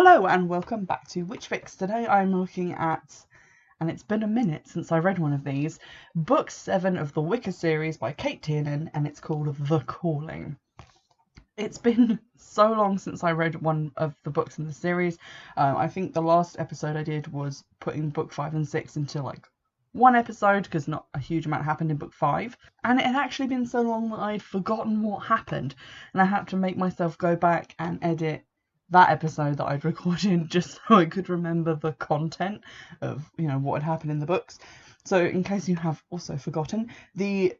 Hello and welcome back to Witchfix. Today I'm looking at, and it's been a minute since I read one of these, Book 7 of the Wicca series by Cate Tiernan, and it's called The Calling. It's been so long since I read one of the books in the series. I think the last episode I did was putting book 5 and 6 into like one episode because not a huge amount happened in book 5. And it had actually been so long that I'd forgotten what happened, and I had to make myself go back and edit that episode that I'd recorded just so I could remember the content of, what had happened in the books. So in case you have also forgotten, the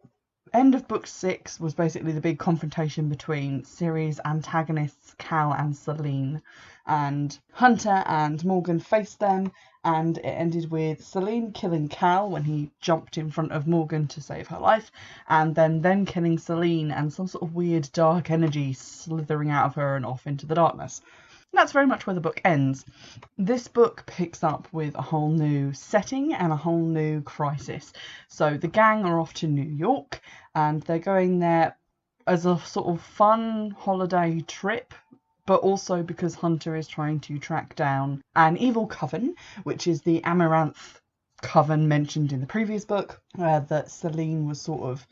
end of book 6 was basically the big confrontation between series antagonists Cal and Celine, and Hunter and Morgan faced them, and it ended with Celine killing Cal when he jumped in front of Morgan to save her life, and then them killing Celine and some sort of weird dark energy slithering out of her and off into the darkness. And that's very much where the book ends. This book picks up with a whole new setting and a whole new crisis. So the gang are off to New York, and they're going there as a sort of fun holiday trip, but also because Hunter is trying to track down an evil coven, which is the Amaranth coven mentioned in the previous book, that Celine was sort of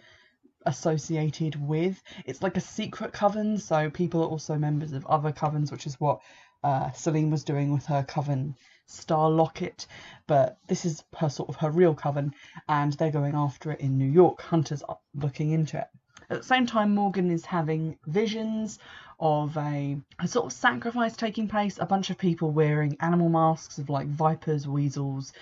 associated with. It's like a secret coven, so people are also members of other covens, which is what Celine was doing with her coven star locket, but this is her real coven, and they're going after it in New York. Hunter's looking into it. At the same time, Morgan is having visions of a sort of sacrifice taking place. A bunch of people wearing animal masks of like vipers, weasels,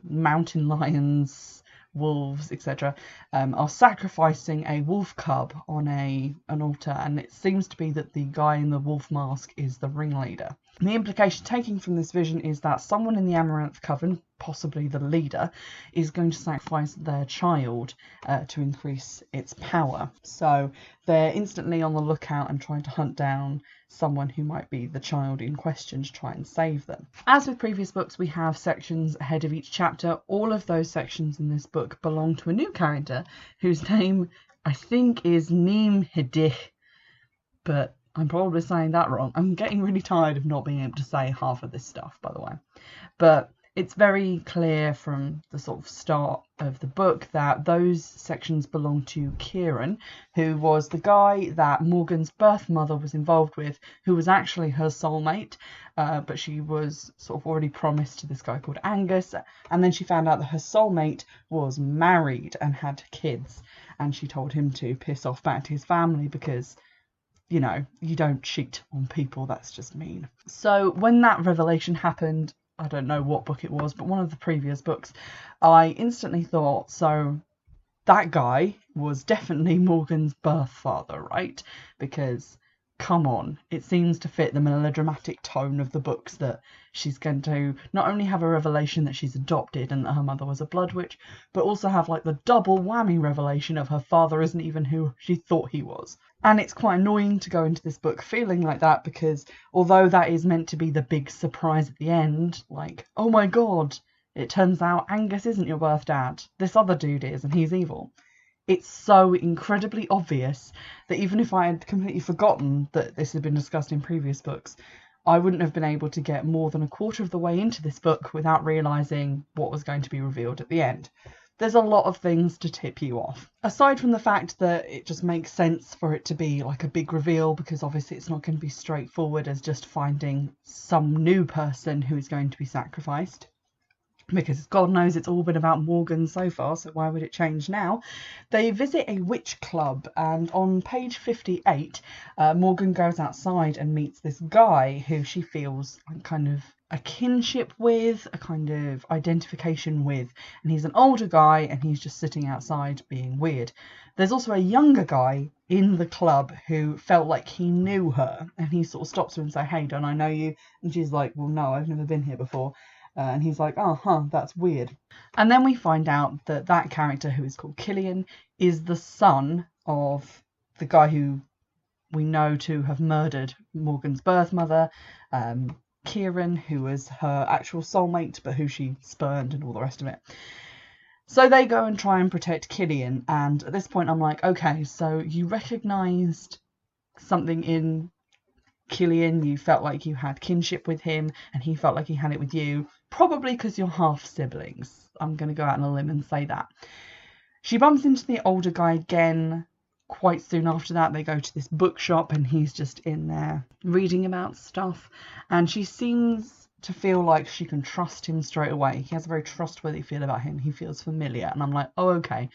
mountain lions, wolves, etc., are sacrificing a wolf cub on an altar, and it seems to be that the guy in the wolf mask is the ringleader. And the implication taken from this vision is that someone in the Amaranth Coven, possibly the leader, is going to sacrifice their child to increase its power. So they're instantly on the lookout and trying to hunt down someone who might be the child in question to try and save them. As with previous books, we have sections ahead of each chapter. All of those sections in this book belong to a new character whose name I think is Neem Hidich, but I'm probably saying that wrong. I'm getting really tired of not being able to say half of this stuff, by the way. But it's very clear from the sort of start of the book that those sections belong to Kieran, who was the guy that Morgan's birth mother was involved with, who was actually her soulmate, but she was sort of already promised to this guy called Angus, and then she found out that her soulmate was married and had kids, and she told him to piss off back to his family because, you don't cheat on people, that's just mean. So when that revelation happened, I don't know what book it was, but one of the previous books, I instantly thought, so that guy was definitely Morgan's birth father, right? Because, come on, it seems to fit the melodramatic tone of the books that she's going to not only have a revelation that she's adopted and that her mother was a blood witch, but also have like the double whammy revelation of her father isn't even who she thought he was. And it's quite annoying to go into this book feeling like that, because although that is meant to be the big surprise at the end, like, oh my god, it turns out Angus isn't your birth dad, this other dude is, and he's evil. It's so incredibly obvious that even if I had completely forgotten that this had been discussed in previous books, I wouldn't have been able to get more than a quarter of the way into this book without realising what was going to be revealed at the end. There's a lot of things to tip you off. Aside from the fact that it just makes sense for it to be like a big reveal, because obviously it's not going to be straightforward as just finding some new person who is going to be sacrificed, because God knows it's all been about Morgan so far, so why would it change now? They visit a witch club, and on page 58, Morgan goes outside and meets this guy who she feels kind of a kinship with, a kind of identification with, and he's an older guy and he's just sitting outside being weird. There's also a younger guy in the club who felt like he knew her, and he sort of stops her and says, "Hey, don't I know you?" And she's like, "Well, no, I've never been here before." And he's like, that's weird. And then we find out that that character, who is called Killian, is the son of the guy who we know to have murdered Morgan's birth mother, Kieran, who was her actual soulmate, but who she spurned and all the rest of it. So they go and try and protect Killian, and at this point I'm like, okay, so you recognised something in Killian, you felt like you had kinship with him, and he felt like he had it with you, probably because you're half siblings. I'm going to go out on a limb and say that. She bumps into the older guy again quite soon after that. They go to this bookshop and he's just in there reading about stuff, and she seems to feel like she can trust him straight away. He has a very trustworthy feel about him. He feels familiar, and I'm like, oh, okay,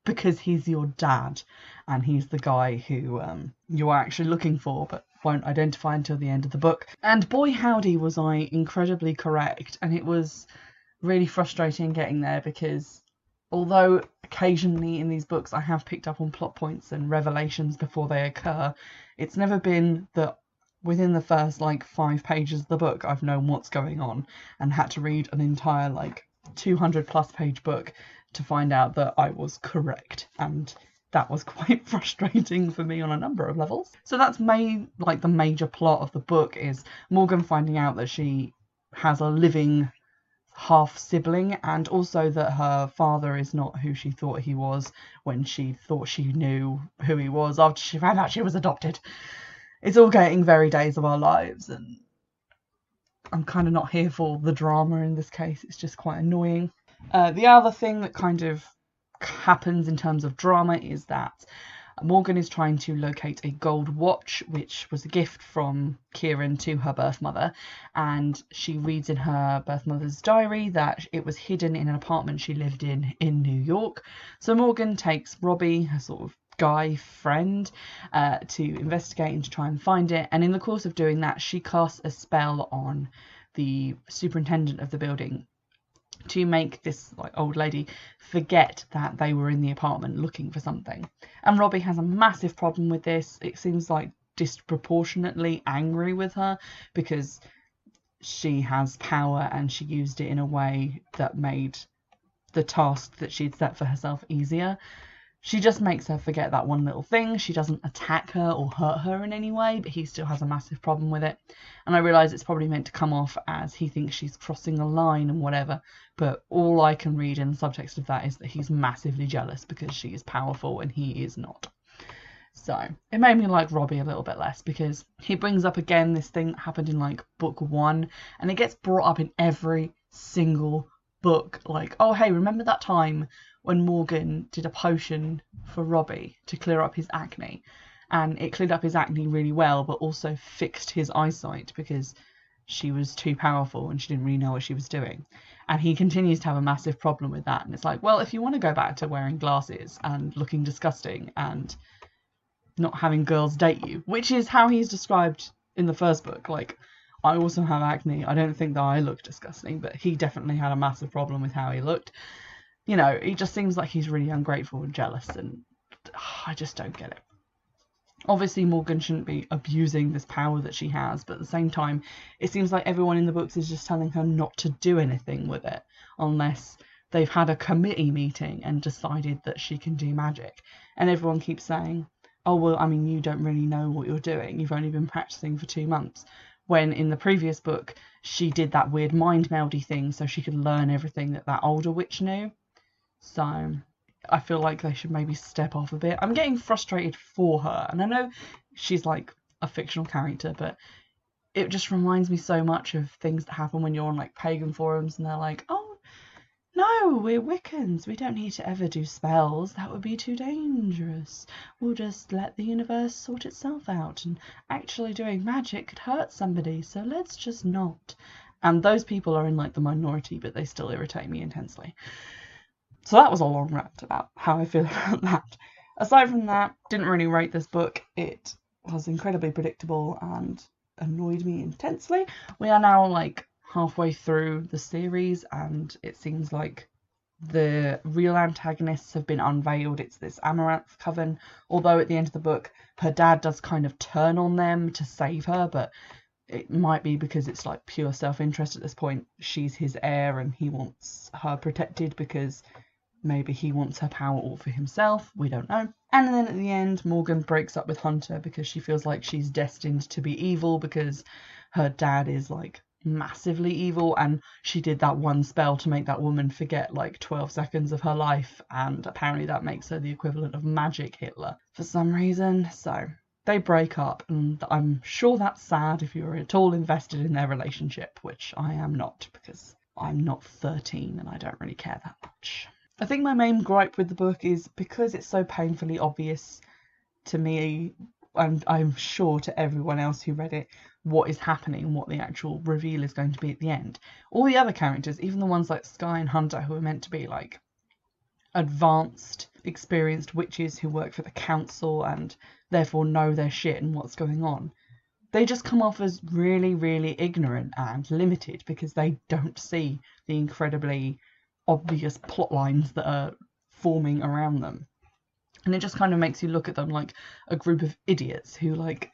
because he's your dad and he's the guy who you are actually looking for but won't identify until the end of the book. And boy howdy was I incredibly correct, and it was really frustrating getting there, because although occasionally in these books I have picked up on plot points and revelations before they occur, it's never been that within the first 5 pages of the book I've known what's going on and had to read an entire 200 plus page book to find out that I was correct. And that was quite frustrating for me on a number of levels. So that's the major plot of the book, is Morgan finding out that she has a living half sibling, and also that her father is not who she thought he was when she thought she knew who he was after she found out she was adopted. It's all getting very Days of Our Lives, and I'm kind of not here for the drama in this case. It's just quite annoying. The other thing that kind of happens in terms of drama is that Morgan is trying to locate a gold watch, which was a gift from Kieran to her birth mother, and she reads in her birth mother's diary that it was hidden in an apartment she lived in New York. So Morgan takes Robbie, her sort of guy friend, to investigate and to try and find it, and in the course of doing that she casts a spell on the superintendent of the building to make this old lady forget that they were in the apartment looking for something. And Robbie has a massive problem with this. It seems disproportionately angry with her because she has power and she used it in a way that made the task that she'd set for herself easier. She just makes her forget that one little thing. She doesn't attack her or hurt her in any way, but he still has a massive problem with it. And I realise it's probably meant to come off as he thinks she's crossing a line and whatever, but all I can read in the subtext of that is that he's massively jealous because she is powerful and he is not. So it made me like Robbie a little bit less, because he brings up again this thing that happened in book 1, and it gets brought up in every single book. Oh hey, remember that time when Morgan did a potion for Robbie to clear up his acne, and it cleared up his acne really well but also fixed his eyesight because she was too powerful and she didn't really know what she was doing. And he continues to have a massive problem with that, and it's well, if you want to go back to wearing glasses and looking disgusting and not having girls date you, which is how he's described in the first book, I also have acne, I don't think that I look disgusting, but he definitely had a massive problem with how he looked. He just seems like he's really ungrateful and jealous, and I just don't get it. Obviously, Morgan shouldn't be abusing this power that she has, but at the same time, it seems like everyone in the books is just telling her not to do anything with it, unless they've had a committee meeting and decided that she can do magic. And everyone keeps saying, oh, well, I mean, you don't really know what you're doing. You've only been practicing for 2 months. When in the previous book, she did that weird mind meldy thing so she could learn everything that older witch knew. So I feel like they should maybe step off a bit. I'm getting frustrated for her, and I know she's a fictional character, but it just reminds me so much of things that happen when you're on pagan forums and they're like, oh no, we're Wiccans, we don't need to ever do spells, that would be too dangerous, we'll just let the universe sort itself out, and actually doing magic could hurt somebody, so let's just not. And those people are in the minority, but they still irritate me intensely. So that was a long rant about how I feel about that. Aside from that, didn't really rate this book. It was incredibly predictable and annoyed me intensely. We are now halfway through the series, and it seems like the real antagonists have been unveiled. It's this Amaranth Coven, although at the end of the book her dad does kind of turn on them to save her, but it might be because it's pure self-interest at this point. She's his heir and he wants her protected because maybe he wants her power all for himself. We don't know. And then at the end, Morgan breaks up with Hunter because she feels like she's destined to be evil because her dad is massively evil, and she did that one spell to make that woman forget 12 seconds of her life, and apparently that makes her the equivalent of Magic Hitler for some reason. So they break up, and I'm sure that's sad if you're at all invested in their relationship, which I am not, because I'm not 13 and I don't really care that much. I think my main gripe with the book is because it's so painfully obvious to me, and I'm sure to everyone else who read it, what is happening, what the actual reveal is going to be at the end. All the other characters, even the ones like Sky and Hunter, who are meant to be like advanced, experienced witches who work for the council and therefore know their shit and what's going on, they just come off as really, really ignorant and limited because they don't see the incredibly obvious plot lines that are forming around them. And it just kind of makes you look at them like a group of idiots who like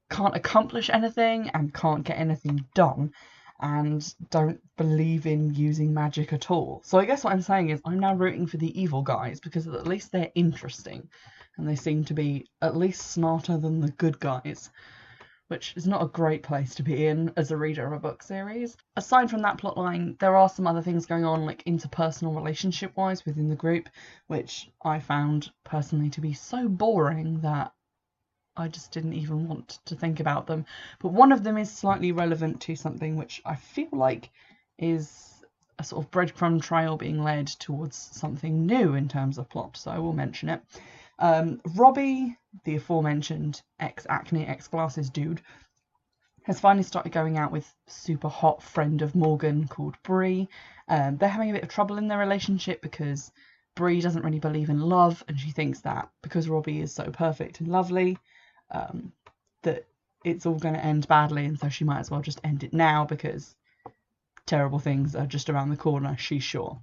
can't accomplish anything and can't get anything done and don't believe in using magic at all. So I guess what I'm saying is I'm now rooting for the evil guys because at least they're interesting and they seem to be at least smarter than the good guys, which is not a great place to be in as a reader of a book series. Aside from that plotline, there are some other things going on, like interpersonal relationship-wise within the group, which I found personally to be so boring that I just didn't even want to think about them. But one of them is slightly relevant to something which I feel like is a sort of breadcrumb trail being led towards something new in terms of plot, so I will mention it. Robbie, the aforementioned ex-acne, ex-glasses dude, has finally started going out with super hot friend of Morgan called Bree. They're having a bit of trouble in their relationship because Bree doesn't really believe in love, and she thinks that because Robbie is so perfect and lovely, that it's all going to end badly, and so she might as well just end it now because terrible things are just around the corner, she's sure.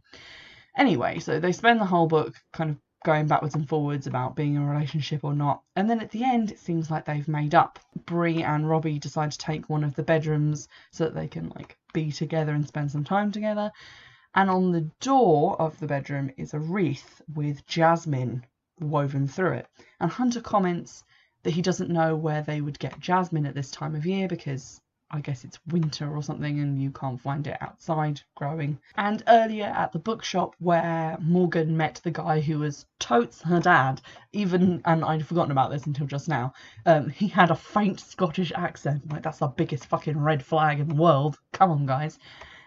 Anyway, so they spend the whole book kind of going backwards and forwards about being in a relationship or not, and then at the end it seems like they've made up. Bree and Robbie decide to take one of the bedrooms so that they can like be together and spend some time together, and on the door of the bedroom is a wreath with jasmine woven through it, and Hunter comments that he doesn't know where they would get jasmine at this time of year because I guess it's winter or something and you can't find it outside growing. And earlier at the bookshop where Morgan met the guy who was totes her dad, and I'd forgotten about this until just now, he had a faint Scottish accent. Like, that's the biggest fucking red flag in the world. Come on, guys.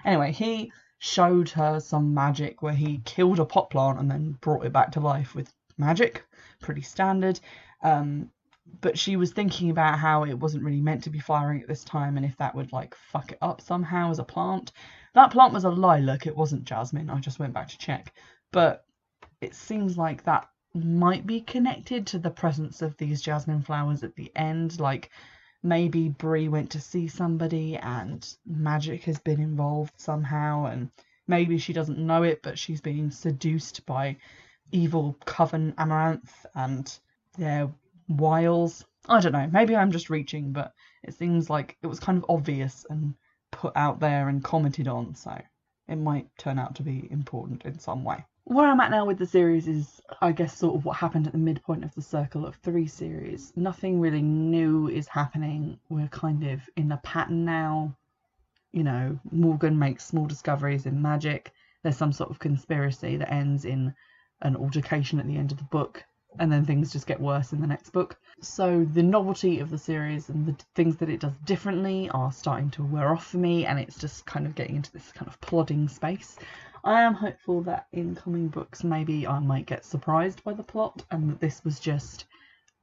Anyway, he showed her some magic where he killed a pot plant and then brought it back to life with magic. Pretty standard. But she was thinking about how it wasn't really meant to be flowering at this time and if that would like fuck it up somehow as a plant. That plant was a lilac, it wasn't jasmine. I just went back to check. But it seems like that might be connected to the presence of these jasmine flowers at the end. Like maybe Bree went to see somebody and magic has been involved somehow, and maybe she doesn't know it, but she's being seduced by evil Coven Amaranth and their wiles. I don't know, maybe I'm just reaching, but it seems like it was kind of obvious and put out there and commented on, so it might turn out to be important in some way. Where I'm at now with the series is, I guess, sort of what happened at the midpoint of the Circle of Three series. Nothing really new is happening. We're kind of in a pattern now. You know, Morgan makes small discoveries in magic. There's some sort of conspiracy that ends in an altercation at the end of the book, and then things just get worse in the next book. So the novelty of the series and the things that it does differently are starting to wear off for me, and it's just kind of getting into this kind of plodding space. I am hopeful that in coming books maybe I might get surprised by the plot and that this was just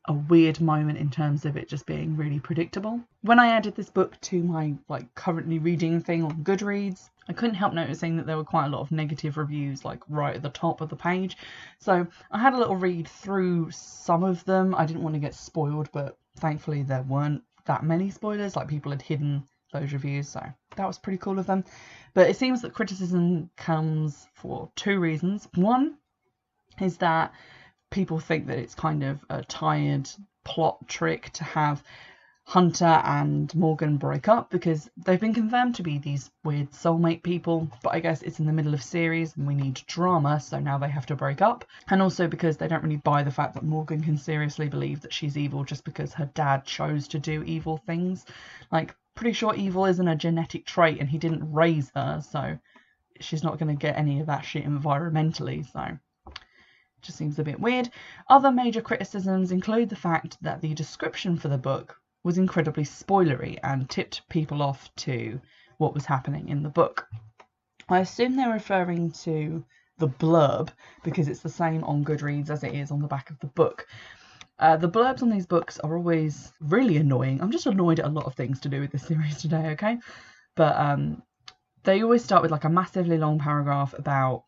a weird moment in terms of it just being really predictable. When I added this book to my currently reading thing on Goodreads, I couldn't help noticing that there were quite a lot of negative reviews right at the top of the page. So I had a little read through some of them. I didn't want to get spoiled, but thankfully there weren't that many spoilers. People had hidden those reviews, so that was pretty cool of them. But it seems that criticism comes for two reasons. One is that people think that it's kind of a tired plot trick to have Hunter and Morgan break up because they've been confirmed to be these weird soulmate people, but I guess it's in the middle of series and we need drama, so now they have to break up. And also because they don't really buy the fact that Morgan can seriously believe that she's evil just because her dad chose to do evil things. Pretty sure evil isn't a genetic trait and he didn't raise her, so she's not going to get any of that shit environmentally, so just seems a bit weird. Other major criticisms include the fact that the description for the book was incredibly spoilery and tipped people off to what was happening in the book. I assume they're referring to the blurb because it's the same on Goodreads as it is on the back of the book. The blurbs on these books are always really annoying. I'm just annoyed at a lot of things to do with this series today, okay? But they always start with like a massively long paragraph about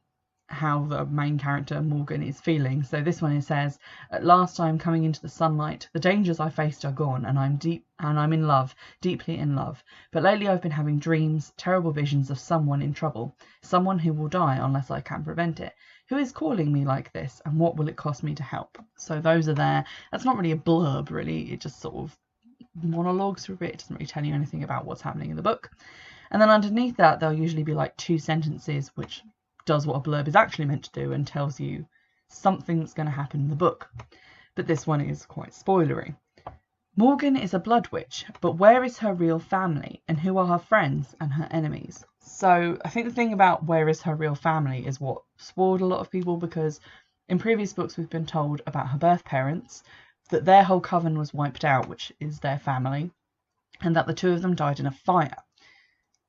how the main character Morgan is feeling. So this one, it says, "At last I am coming into the sunlight. The dangers I faced are gone, and I'm in love, deeply in love. But lately I've been having dreams, terrible visions of someone in trouble, someone who will die unless I can prevent it. Who is calling me like this, and what will it cost me to help?" So those are there. That's not really a blurb, really. It just sort of monologues through it. It doesn't really tell you anything about what's happening in the book. And then underneath that, there'll usually be like 2 sentences, which does what a blurb is actually meant to do and tells you something that's going to happen in the book. But this one is quite spoilery. "Morgan is a blood witch, but where is her real family, and who are her friends and her enemies?" So I think the thing about where is her real family is what spoiled a lot of people, because in previous books we've been told about her birth parents, that their whole coven was wiped out, which is their family, and that the 2 of them died in a fire.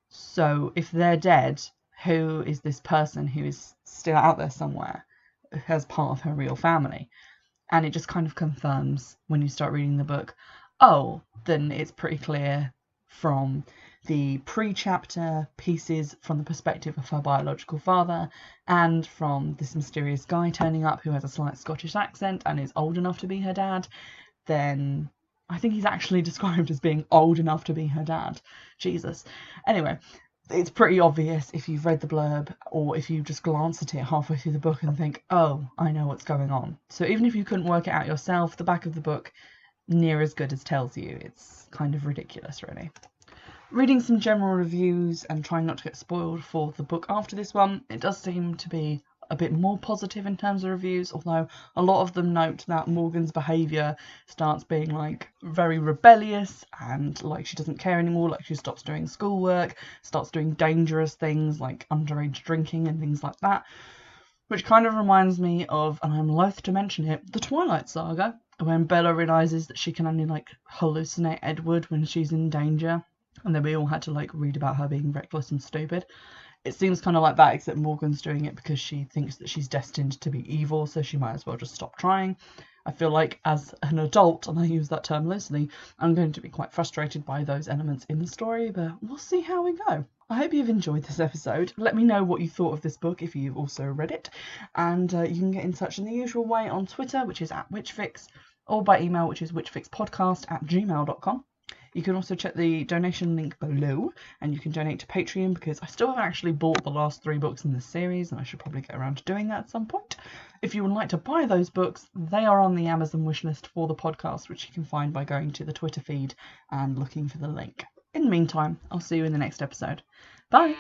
So if they're dead, who is this person who is still out there somewhere as part of her real family? And it just kind of confirms when you start reading the book, oh, then it's pretty clear from the pre-chapter pieces from the perspective of her biological father, and from this mysterious guy turning up who has a slight Scottish accent and is old enough to be her dad. Then I think he's actually described as being old enough to be her dad. Jesus. Anyway, it's pretty obvious if you've read the blurb, or if you just glance at it halfway through the book and think, oh, I know what's going on. So even if you couldn't work it out yourself, the back of the book near as good as tells you. It's kind of ridiculous, really. Reading some general reviews and trying not to get spoiled for the book after this one, it does seem to be a bit more positive in terms of reviews, although a lot of them note that Morgan's behaviour starts being like very rebellious, and like she doesn't care anymore, like she stops doing schoolwork, starts doing dangerous things like underage drinking and things like that, which kind of reminds me of, and I'm loath to mention it, the Twilight Saga, when Bella realises that she can only like hallucinate Edward when she's in danger, and then we all had to like read about her being reckless and stupid. It seems kind of like that, except Morgan's doing it because she thinks that she's destined to be evil, so she might as well just stop trying. I feel like as an adult, and I use that term loosely, I'm going to be quite frustrated by those elements in the story, but we'll see how we go. I hope you've enjoyed this episode. Let me know what you thought of this book if you've also read it, and you can get in touch in the usual way on Twitter, which is @Witchfix, or by email, which is witchfixpodcast@gmail.com. You can also check the donation link below, and you can donate to Patreon, because I still haven't actually bought the last 3 books in this series, and I should probably get around to doing that at some point. If you would like to buy those books, they are on the Amazon wishlist for the podcast, which you can find by going to the Twitter feed and looking for the link. In the meantime, I'll see you in the next episode. Bye!